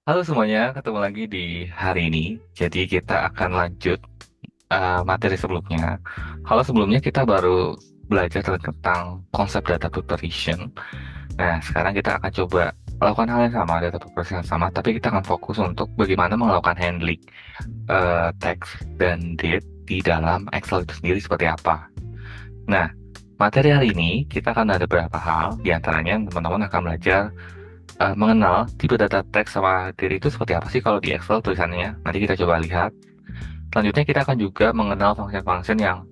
Halo semuanya, ketemu lagi di hari ini. Jadi kita akan lanjut materi sebelumnya. Kalau sebelumnya kita baru belajar tentang konsep data preparation. Nah, sekarang kita akan coba lakukan hal yang sama, data preparation yang sama, tapi kita akan fokus untuk bagaimana melakukan handling text dan date di dalam Excel itu sendiri seperti apa. Nah, materi hari ini kita akan ada beberapa hal, di antaranya teman-teman akan belajar mengenal tipe data teks sama diri itu seperti apa sih kalau di Excel tulisannya. Nanti kita coba lihat. Selanjutnya kita akan juga mengenal function-function yang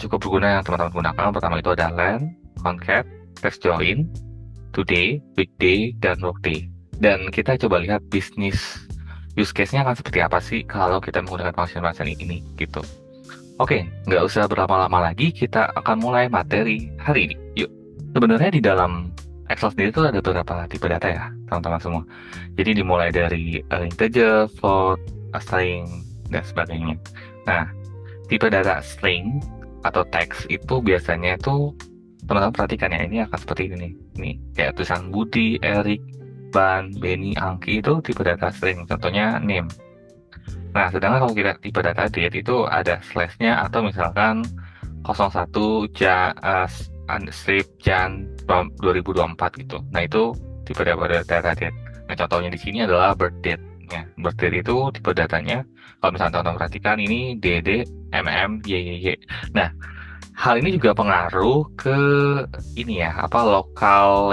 cukup berguna yang teman-teman gunakan. Pertama itu ada len, concat, text join, today, weekday, dan workday. Dan kita coba lihat bisnis use case-nya akan seperti apa sih kalau kita menggunakan function-function ini gitu. Oke, nggak usah berlama-lama lagi, kita akan mulai materi hari ini. Yuk, sebenarnya di dalam Excel sendiri itu ada beberapa tipe data ya, teman-teman semua. Jadi dimulai dari integer, float, string, dan sebagainya. Nah, tipe data string atau text itu biasanya itu teman-teman perhatikan ya, ini akan seperti ini. Ini kayak tulisan Budi, Erik, Ban, Benny, Angki itu tipe data string. Contohnya name. Nah, sedangkan kalau kita tipe data date itu ada slash-nya atau misalkan 01 strip Jan 2024 gitu. Nah, itu tipe data date. Nah, contohnya di sini adalah birth date. Ya, birth date itu tipe datanya, kalau misalnya teman-teman perhatikan ini DD, MM, YYY. Nah, hal ini juga pengaruh ke ini ya, apa local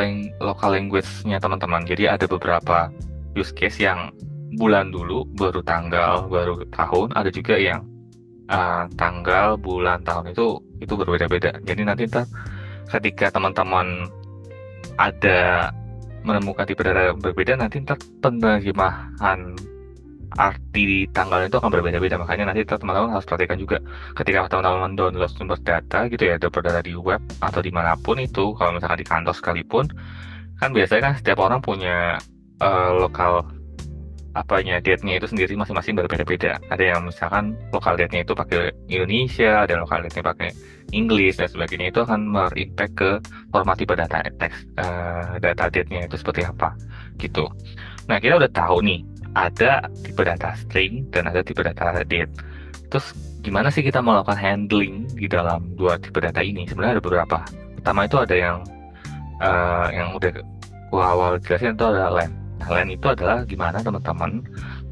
language-nya teman-teman. Jadi ada beberapa use case yang bulan dulu, baru tanggal, baru tahun. Ada juga yang tanggal, bulan, tahun itu berbeda-beda. Jadi nanti ntar ketika teman-teman ada menemukan tipe data yang berbeda, nanti ntar penerjemahan arti di tanggal itu akan berbeda-beda. Makanya nanti teman-teman harus perhatikan juga ketika teman-teman download sumber data gitu ya, sumber data di web atau dimanapun itu, kalau misalkan di kantor sekalipun, kan biasanya kan setiap orang punya lokal apanya date-nya itu sendiri masing-masing berbeda-beda. Ada yang misalkan lokal date-nya itu pakai Indonesia, ada yang lokal date-nya pakai Inggris dan sebagainya. Itu akan berimpact ke format tipe data teks, data date-nya itu seperti apa gitu. Nah, kita udah tahu nih, ada tipe data string dan ada tipe data date. Terus gimana sih kita melakukan handling di dalam dua tipe data ini? Sebenarnya ada beberapa. Pertama itu ada yang udah gua awal jelasin itu ada len. Nah, len itu adalah gimana teman-teman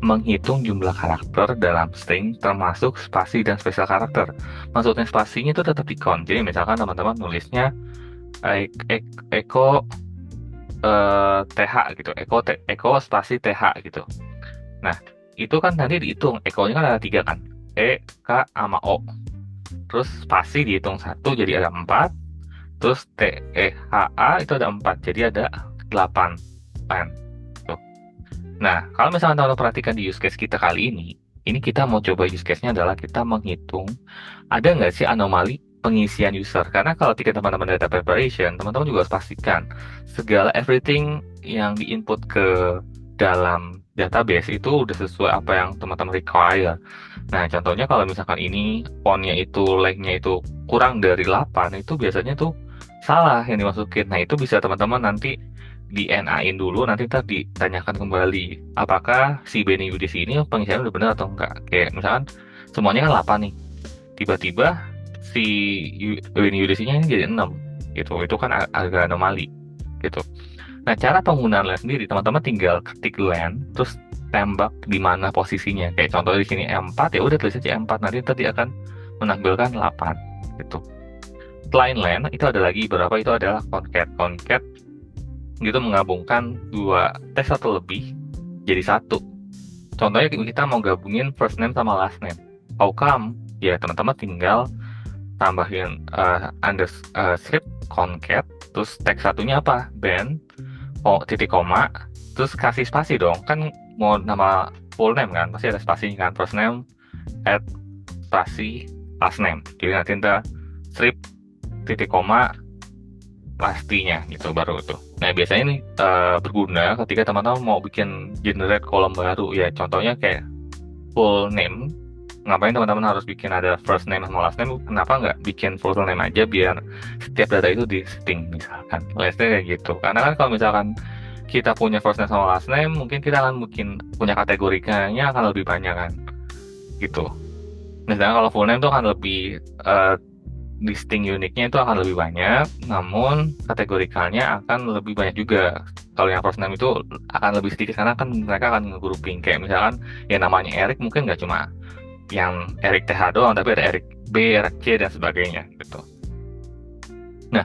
menghitung jumlah karakter dalam string termasuk spasi dan spesial karakter. Maksudnya spasinya itu tetap di count. Jadi misalkan teman-teman nulisnya Eko TH gitu, Eko spasi TH gitu. Nah, itu kan nanti dihitung, Eko-nya kan ada tiga kan, E, K, sama O. Terus spasi dihitung satu, jadi ada empat. Terus T, E, H, A itu ada empat, jadi ada 8 pen. Tuh. Nah, kalau misalnya teman-teman perhatikan di use case kita kali ini kita mau coba use case-nya adalah kita menghitung ada nggak sih anomali pengisian user. Karena kalau tiga teman-teman data preparation, teman-teman juga harus pastikan segala everything yang di-input ke dalam database itu udah sesuai apa yang teman-teman require. Nah, contohnya kalau misalkan ini font-nya itu length-nya itu kurang dari 8, itu biasanya tuh salah yang dimasukin. Nah, itu bisa teman-teman nanti di NA-in dulu, nanti ntar ditanyakan kembali apakah si Benny Yudis ini pengisiannya udah benar atau enggak. Kayak misalkan semuanya kan 8 nih, tiba-tiba si Benny Yudis-nya ini jadi 6 gitu. Itu kan agak anomali gitu. Nah, cara penggunaan len sendiri, teman-teman tinggal ketik len, terus tembak di mana posisinya. Kayak contohnya di sini E4, ya udah tulis aja E4, nanti tadi akan menampilkan 8 gitu. Selain len, itu ada lagi beberapa, itu adalah concat. Concat gitu menggabungkan dua teks atau lebih jadi satu. Contohnya kita mau gabungin first name sama last name. How come? Ya, teman-teman tinggal tambahin script concat, terus teks satunya apa? Band, titik koma, terus kasih spasi dong. Kan mau nama full name kan, pasti ada spasinya kan. First name, add, spasi, last name. Jadi nanti kita strip, titik koma, pastinya gitu baru itu. Nah, biasanya ini berguna ketika teman-teman mau bikin generate kolom baru ya. Contohnya kayak full name. Ngapain teman-teman harus bikin ada first name sama last name? Kenapa nggak bikin full name aja biar setiap data itu di setting misalkan. Let's say kayak gitu. Karena kan kalau misalkan kita punya first name sama last name, mungkin kita akan mungkin punya kategorikannya akan lebih banyak kan, gitu. Misalnya kalau full name itu akan lebih distinct uniknya itu akan lebih banyak, namun kategorikalnya akan lebih banyak juga. Kalau yang first name itu akan lebih sedikit karena kan mereka akan nge-grouping. Kayak misalkan yang namanya Eric mungkin nggak cuma yang Eric TH doang, tapi ada Eric B, Eric C, dan sebagainya gitu. Nah,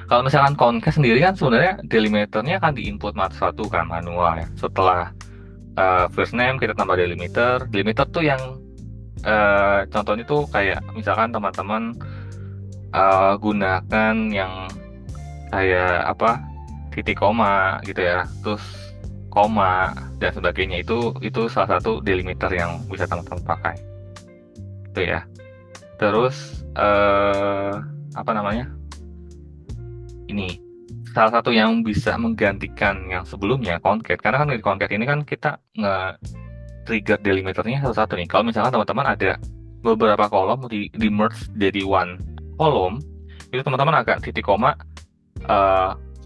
kalau misalkan Concast sendiri kan sebenarnya delimiternya kan diinput satu kan manual ya. Setelah first name kita tambah delimiter. Delimiter tuh yang contohnya tuh kayak misalkan teman-teman gunakan yang kayak apa titik koma gitu ya, terus koma dan sebagainya, itu salah satu delimiter yang bisa teman-teman pakai itu ya. Terus apa namanya, ini salah satu yang bisa menggantikan yang sebelumnya concat, karena kan di concat ini kan kita nge-trigger delimiternya satu-satu nih. Kalau misalkan teman-teman ada beberapa kolom di merge jadi one kolom, itu teman-teman agak titik koma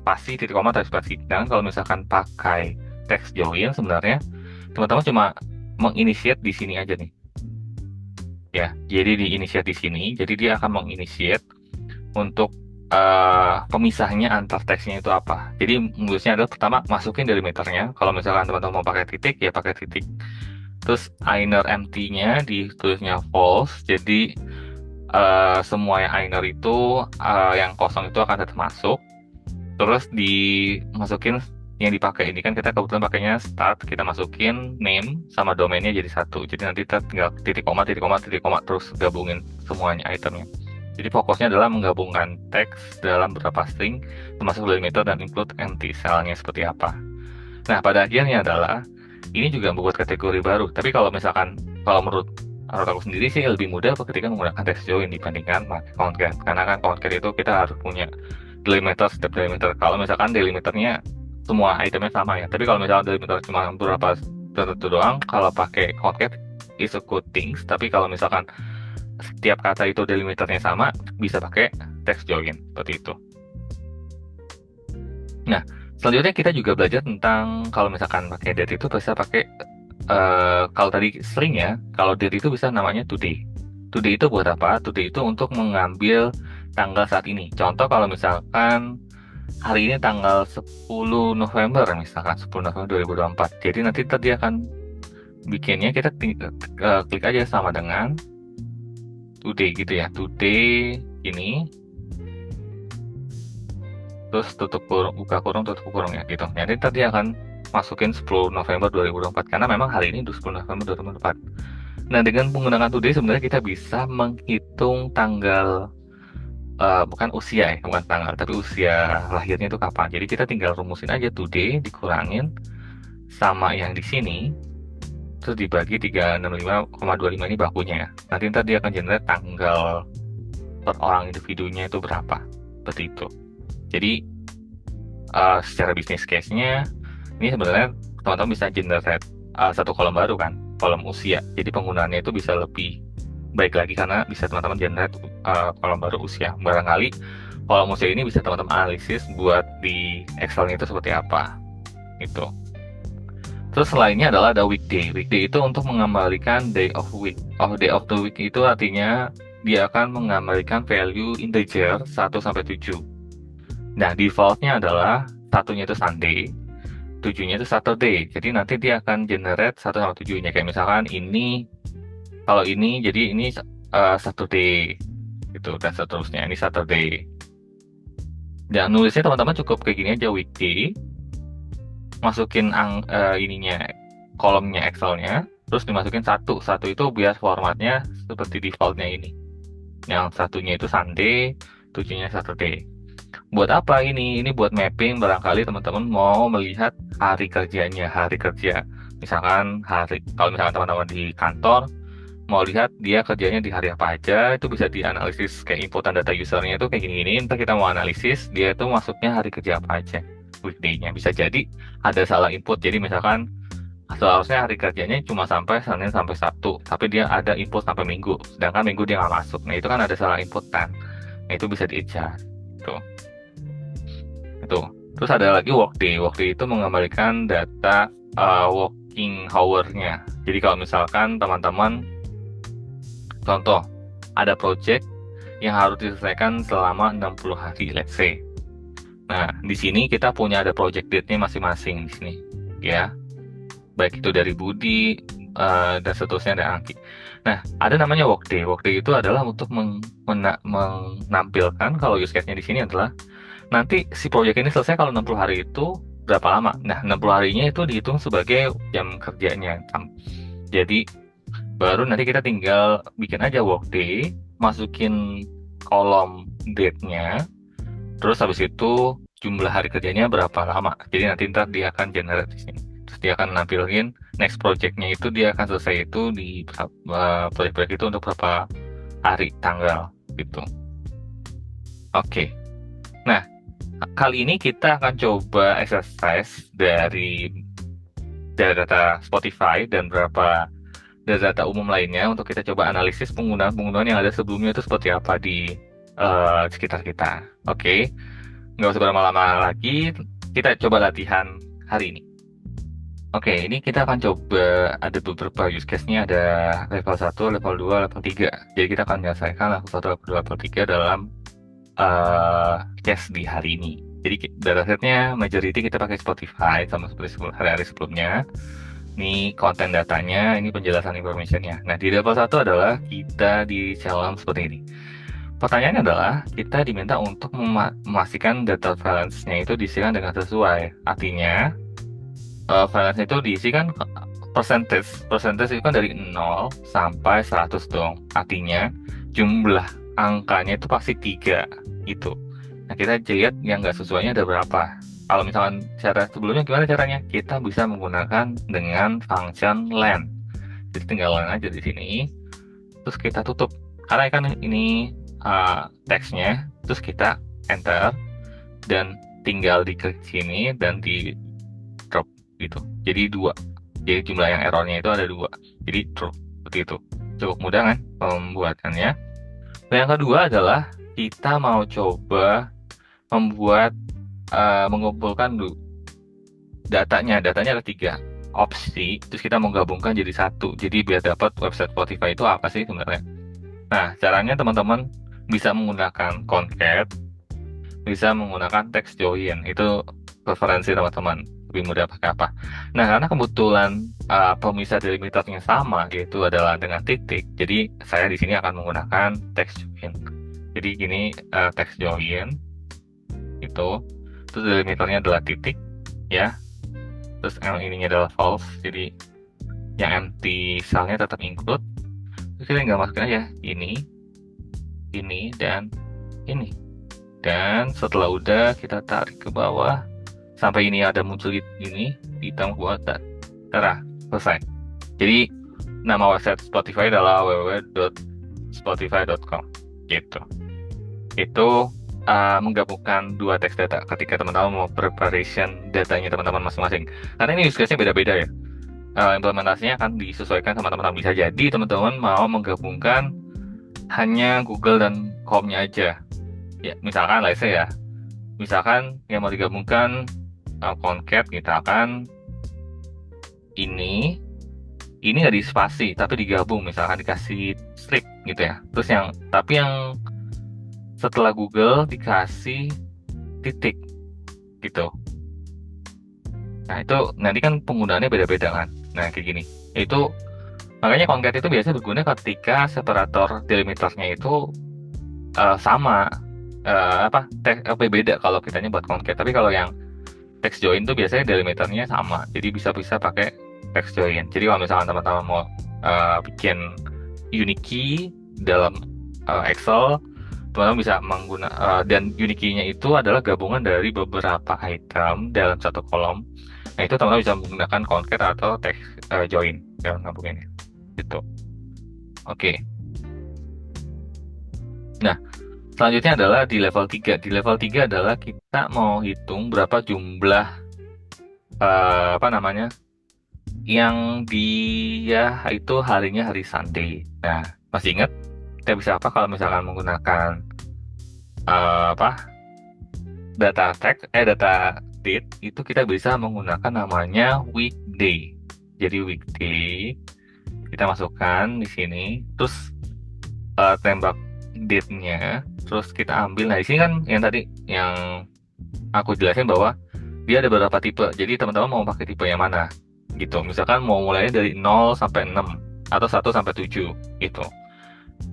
spasi, titik koma, titik spasi. Dan kalau misalkan pakai text join, sebenarnya teman-teman cuma menginitiate di sini aja nih ya. Jadi di initiate di sini, jadi dia akan menginitiate untuk pemisahnya antar teksnya itu apa. Jadi mulusnya adalah pertama masukin delimiternya. Kalau misalkan teman-teman mau pakai titik ya pakai titik. Terus inner empty-nya ditulisnya false. Jadi semua yang inner itu yang kosong itu akan tetap masuk. Terus dimasukin yang dipakai ini kan kita kebetulan pakainya start, kita masukin name sama domainnya jadi satu. Jadi nanti kita tinggal titik koma titik koma titik koma terus gabungin semuanya itemnya. Jadi fokusnya adalah menggabungkan teks dalam beberapa string termasuk delimiter dan include empty cell-nya seperti apa. Nah, pada akhirnya adalah ini juga membuat kategori baru. Tapi kalau misalkan kalau menurut aku sendiri sih lebih mudah ketika menggunakan text join dibandingkan pakai concat. Karena kan concat itu kita harus punya delimiter setiap delimiter. Kalau misalkan delimiternya semua itemnya sama ya. Tapi kalau misalkan delimiter cuma beberapa tertentu doang, kalau pakai concat is a good things. Tapi kalau misalkan setiap kata itu delimiternya sama, bisa pakai text join seperti itu. Nah, selanjutnya kita juga belajar tentang kalau misalkan pakai date itu bisa pakai kalau tadi string ya, kalau date itu bisa namanya today. Today itu buat apa? Today itu untuk mengambil tanggal saat ini. Contoh kalau misalkan hari ini tanggal 10 November misalkan 10 November 2024. Jadi nanti tadi akan bikinnya kita klik aja sama dengan today gitu ya, today ini, terus tutup kurung, buka kurung, tutup kurung ya gitu. Jadi tadi akan masukin 10 November 2024 karena memang hari ini 10 November 2024. Nah, dengan menggunakan today sebenarnya kita bisa menghitung tanggal bukan usia ya, bukan tanggal, tapi usia lahirnya itu kapan. Jadi kita tinggal rumusin aja today dikurangin sama yang di sini, terus dibagi 365,25 ini bakunya ya. Nanti ntar dia akan generate tanggal per orang individunya itu berapa, seperti itu. Jadi secara bisnis case-nya ini sebenarnya teman-teman bisa generate satu kolom baru kan, kolom usia. Jadi penggunaannya itu bisa lebih baik lagi karena bisa teman-teman generate kolom baru usia. Barangkali kolom usia ini bisa teman-teman analisis buat di Excel-nya itu seperti apa itu. Terus selainnya adalah ada weekday. Weekday itu untuk mengembalikan day of week. Day of the week itu artinya dia akan mengembalikan value integer 1 sampai 7. Nah, defaultnya adalah satunya itu Sunday, 7-nya itu Saturday. Jadi nanti dia akan generate 1 sama 7-nya. Kayak misalkan ini, kalau ini jadi ini Saturday gitu, dan seterusnya ini Saturday. Dan nulisnya teman-teman cukup kayak gini aja, weekday, masukin ininya, kolomnya Excel-nya, terus dimasukin satu itu biar formatnya seperti defaultnya ini. Yang satunya itu Sunday, 7-nya Saturday. Buat apa ini? Ini buat mapping, barangkali teman-teman mau melihat hari kerjanya, hari kerja. Misalkan kalau misalkan teman-teman di kantor mau lihat dia kerjanya di hari apa aja, itu bisa dianalisis kayak inputan data usernya itu kayak gini-gini. Ntar kita mau analisis dia itu masuknya hari kerja apa aja, weekday-nya. Bisa jadi ada salah input. Jadi misalkan seharusnya hari kerjanya cuma sampai Senin sampai Sabtu, tapi dia ada input sampai Minggu, sedangkan Minggu dia nggak masuk. Nah itu kan ada salah inputan. Nah itu bisa di-adjust. Itu. Terus ada lagi workday. Workday itu mengembalikan data working hour-nya. Jadi kalau misalkan teman-teman, contoh, ada project yang harus diselesaikan selama 60 hari, let's say. Nah, di sini kita punya ada project date-nya masing-masing di sini, ya. Baik itu dari Budi, dan seterusnya ada Angki. Nah, ada namanya workday. Workday itu adalah untuk menampilkan kalau use case-nya di sini adalah nanti si proyek ini selesai kalau 60 hari itu berapa lama. Nah, 60 harinya itu dihitung sebagai jam kerjanya. Jadi, baru nanti kita tinggal bikin aja workday, masukin kolom date-nya, terus habis itu jumlah hari kerjanya berapa lama. Jadi nanti ntar dia akan generate di sini. Terus dia akan nampilin next project-nya itu dia akan selesai itu di proyek-proyek itu untuk berapa hari, tanggal gitu. Oke. Nah, kali ini kita akan coba exercise dari data Spotify dan beberapa data umum lainnya untuk kita coba analisis penggunaan-penggunaan yang ada sebelumnya itu seperti apa di sekitar kita. Oke, nggak usah berlama-lama lagi, kita coba latihan hari ini. Oke, ini kita akan coba ada beberapa use case-nya, ada level 1, level 2, level 3. Jadi kita akan menyelesaikan level 1, level 2, level 3 dalam case di hari ini. Jadi datasetnya majority kita pakai Spotify sama seperti hari-hari sebelumnya. Ini konten datanya, ini penjelasan informationnya. Nah, di level 1 adalah kita di challenge seperti ini. Pertanyaannya adalah, kita diminta untuk memastikan data valence-nya itu diisikan dengan sesuai. Artinya, valence itu diisikan percentage. Percentage itu kan dari 0 sampai 100 dong. Artinya, jumlah angkanya itu pasti 3 gitu. Nah, kita lihat yang nggak sesuainya ada berapa. Kalau misalkan cara sebelumnya gimana caranya? Kita bisa menggunakan dengan function len. Jadi tinggal len aja di sini. Terus kita tutup. Karena kan ini teksnya. Terus kita enter. Dan tinggal diklik sini dan di drop gitu. Jadi 2. Jadi jumlah yang errornya itu ada 2. Jadi true. Seperti itu. Cukup mudah kan pembuatannya. Dan yang kedua adalah kita mau coba membuat mengumpulkan datanya ada 3 opsi, terus kita menggabungkan jadi 1, jadi biar dapat website Spotify itu apa sih sebenarnya. Nah, caranya teman-teman bisa menggunakan concat, bisa menggunakan text join, itu preferensi teman-teman, lebih mudah pakai apa. Nah, karena kebetulan pemisah delimiternya sama, yaitu adalah dengan titik, jadi saya di sini akan menggunakan text join. Jadi gini, text join itu, terus delimiternya adalah titik, ya. Terus yang ininya adalah false, jadi yang empty cell-nya tetap include. Terus kita tinggal masukin aja ini, dan ini. Dan setelah udah kita tarik ke bawah sampai ini ada muncul ini hitam ke bawah, terah, selesai. Jadi nama website Spotify adalah www.spotify.com gitu. Itu menggabungkan 2 teks data ketika teman-teman mau preparation datanya teman-teman masing-masing. Karena ini use case-nya beda-beda ya. Implementasinya akan disesuaikan sama teman-teman. Bisa jadi teman-teman mau menggabungkan hanya Google dan Chrome-nya aja. Ya, misalkan let's say ya. Misalkan yang mau digabungkan concat kita akan ini nggak di spasi tapi digabung, misalkan dikasih strip gitu ya. Terus yang setelah Google dikasih titik gitu. Nah, itu nanti kan penggunaannya beda-beda kan. Nah, kayak gini. Itu makanya concat itu biasanya berguna ketika separator delimiternya itu sama beda kalau kitanya buat concat. Tapi kalau yang text join itu biasanya delimiternya sama. Jadi bisa pakai text join. Jadi kalau misalkan teman-teman mau bikin unique key dalam Excel, teman-teman bisa menggunakan dan unique key-nya itu adalah gabungan dari beberapa item dalam satu kolom. Nah, itu teman-teman bisa menggunakan concat atau text join dalam gabungannya. Gitu. Oke. Nah, selanjutnya adalah di level 3. Di level 3 adalah kita mau hitung berapa jumlah yang dia itu harinya hari Sunday. Nah, masih ingat kita bisa apa kalau misalkan menggunakan data date itu kita bisa menggunakan namanya weekday. Jadi weekday kita masukkan di sini, terus tembak date-nya, terus kita ambil. Nah, di sini kan yang tadi yang aku jelasin bahwa dia ada beberapa tipe. Jadi teman-teman mau pakai tipe yang mana gitu. Misalkan mau mulainya dari 0 sampai 6 atau 1 sampai 7 gitu.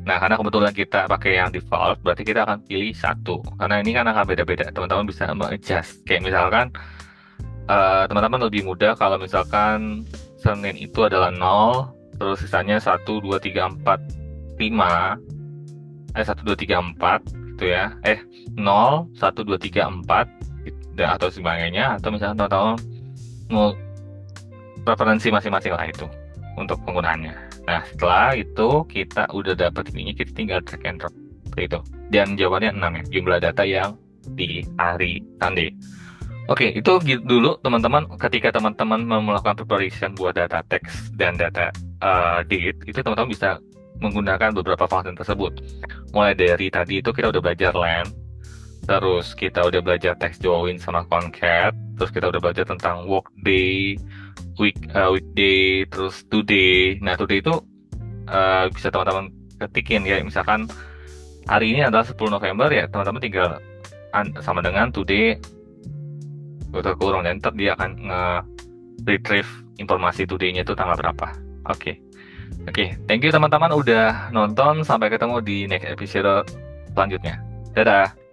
Nah, karena kebetulan kita pakai yang default, berarti kita akan pilih satu. Karena ini kan akan beda-beda. Teman-teman bisa adjust. Kayak misalkan teman-teman lebih mudah kalau misalkan Senin itu adalah 0, terus sisanya 1, 2, 3, 4, 5, 1, 2, 3, 4 gitu ya. 0, 1, 2, 3, 4 dan atau sebagainya, atau misalkan teman-teman mau preferensi masing-masing lah itu untuk penggunaannya. Nah, setelah itu kita udah dapat ini, kita tinggal drag and drop seperti itu. Dan jawabannya 6 ya, jumlah data yang di hari Sunday. Oke, itu dulu teman-teman. Ketika teman-teman melakukan preparation buat data text dan data date, itu teman-teman bisa menggunakan beberapa function tersebut. Mulai dari tadi itu kita udah belajar len, terus kita udah belajar text join sama concat, terus kita udah belajar tentang workday, weekday, terus today. Nah, today itu bisa teman-teman ketikin ya, misalkan hari ini adalah 10 November ya, teman-teman tinggal sama dengan today kurung, dan ntar dia akan retrieve informasi today-nya itu tanggal berapa. Oke. Thank you teman-teman udah nonton. Sampai ketemu di next episode selanjutnya. Dadah.